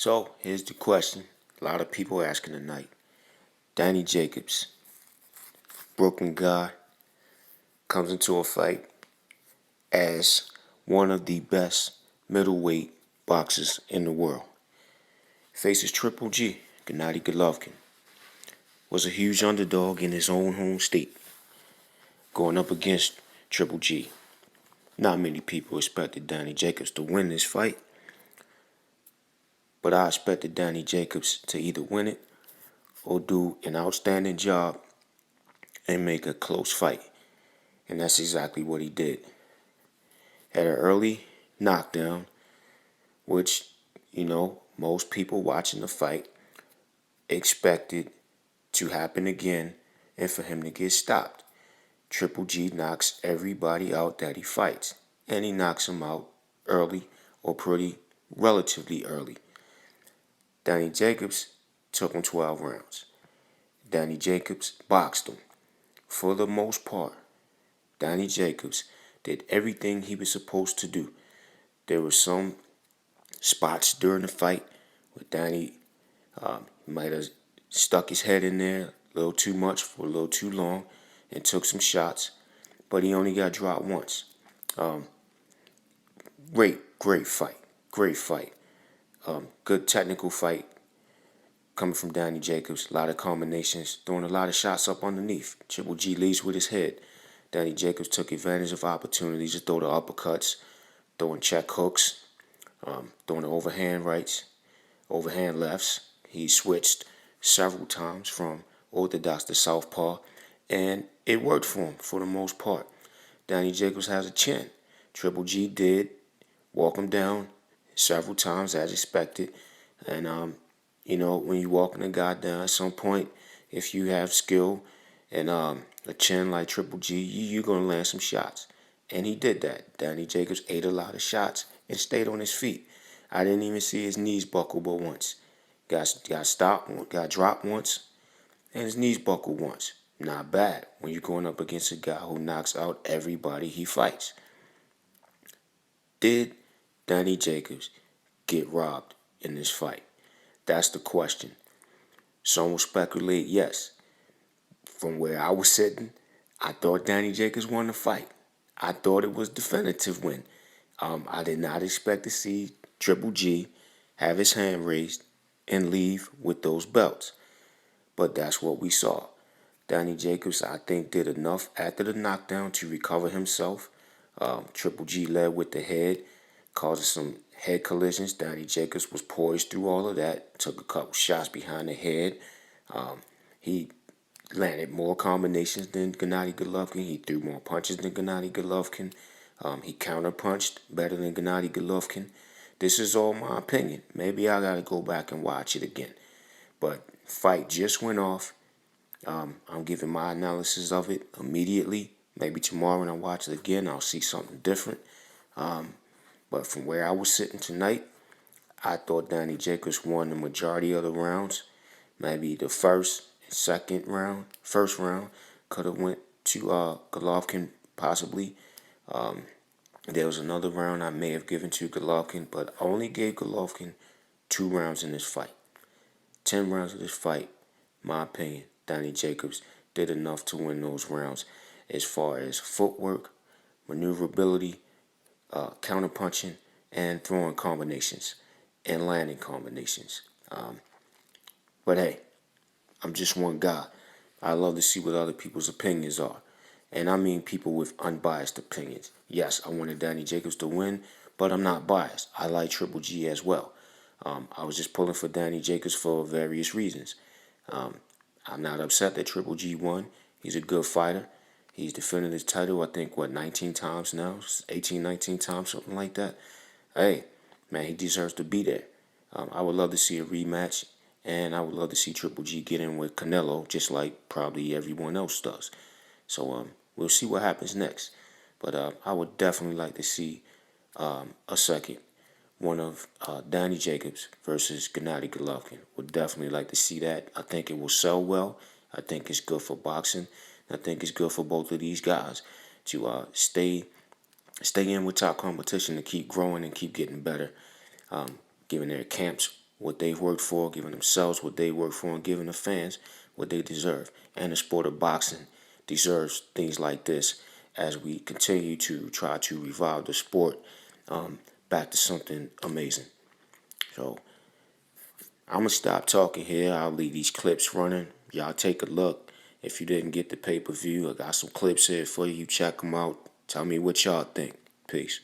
So here's the question. A lot of people asking tonight. Danny Jacobs, Brooklyn guy, comes into a fight as one of the best middleweight boxers in the world. Faces Triple G, Gennady Golovkin. Was a huge underdog in his own home state, going up against Triple G. Not many people expected Danny Jacobs to win this fight, but I expected Danny Jacobs to either win it or do an outstanding job and make a close fight. And that's exactly what he did. Had an early knockdown, which, most people watching the fight expected to happen again and for him to get stopped. Triple G knocks everybody out that he fights, and he knocks them out early or relatively early. Danny Jacobs took him 12 rounds. Danny Jacobs boxed him. For the most part, Danny Jacobs did everything he was supposed to do. There were some spots during the fight where Danny might have stuck his head in there a little too much for a little too long and took some shots, but he only got dropped once. Great fight. Good technical fight coming from Danny Jacobs. A lot of combinations, throwing a lot of shots up underneath. Triple G leads with his head. Danny Jacobs took advantage of opportunities to throw the uppercuts, throwing check hooks, throwing the overhand rights, overhand lefts. He switched several times from orthodox to southpaw, and it worked for him for the most part. Danny Jacobs has a chin. Triple G did walk him down several times as expected. And, when you walking a guy down at some point, if you have skill and a chin like Triple G, you're going to land some shots. And he did that. Danny Jacobs ate a lot of shots and stayed on his feet. I didn't even see his knees buckle but once. Got stopped, got dropped once, and his knees buckled once. Not bad when you're going up against a guy who knocks out everybody he fights. Did Danny Jacobs get robbed in this fight? That's the question. Some will speculate yes. From where I was sitting, I thought Danny Jacobs won the fight. I thought it was a definitive win. I did not expect to see Triple G have his hand raised and leave with those belts. But that's what we saw. Danny Jacobs, I think, did enough after the knockdown to recover himself. Triple G led with the head, causing some head collisions. Danny Jacobs was poised through all of that, took a couple shots behind the head. He landed more combinations than Gennady Golovkin. He threw more punches than Gennady Golovkin. He counterpunched better than Gennady Golovkin. This is all my opinion. Maybe I got to go back and watch it again. But fight just went off. I'm giving my analysis of it immediately. Maybe tomorrow when I watch it again, I'll see something different. But from where I was sitting tonight, I thought Danny Jacobs won the majority of the rounds. Maybe the first round could have went to Golovkin possibly. There was another round I may have given to Golovkin, but I only gave Golovkin 2 rounds in this fight. 10 rounds of this fight, my opinion, Danny Jacobs did enough to win those rounds as far as footwork, maneuverability, counterpunching, and throwing combinations and landing combinations. But hey, I'm just one guy. I love to see what other people's opinions are. And I mean people with unbiased opinions. Yes, I wanted Danny Jacobs to win, but I'm not biased. I like Triple G as well. I was just pulling for Danny Jacobs for various reasons. I'm not upset that Triple G won. He's a good fighter. He's defended his title, I think, 19 times now? 18, 19 times, something like that. Hey, man, he deserves to be there. I would love to see a rematch, and I would love to see Triple G get in with Canelo, just like probably everyone else does. So we'll see what happens next. But I would definitely like to see a second one of Danny Jacobs versus Gennady Golovkin. Would definitely like to see that. I think it will sell well. I think it's good for boxing. I think it's good for both of these guys to stay in with top competition, to keep growing and keep getting better, giving their camps what they've worked for, giving themselves what they work for, and giving the fans what they deserve. And the sport of boxing deserves things like this as we continue to try to revive the sport back to something amazing. So I'm going to stop talking here. I'll leave these clips running. Y'all take a look. If you didn't get the pay-per-view, I got some clips here for you. Check them out. Tell me what y'all think. Peace.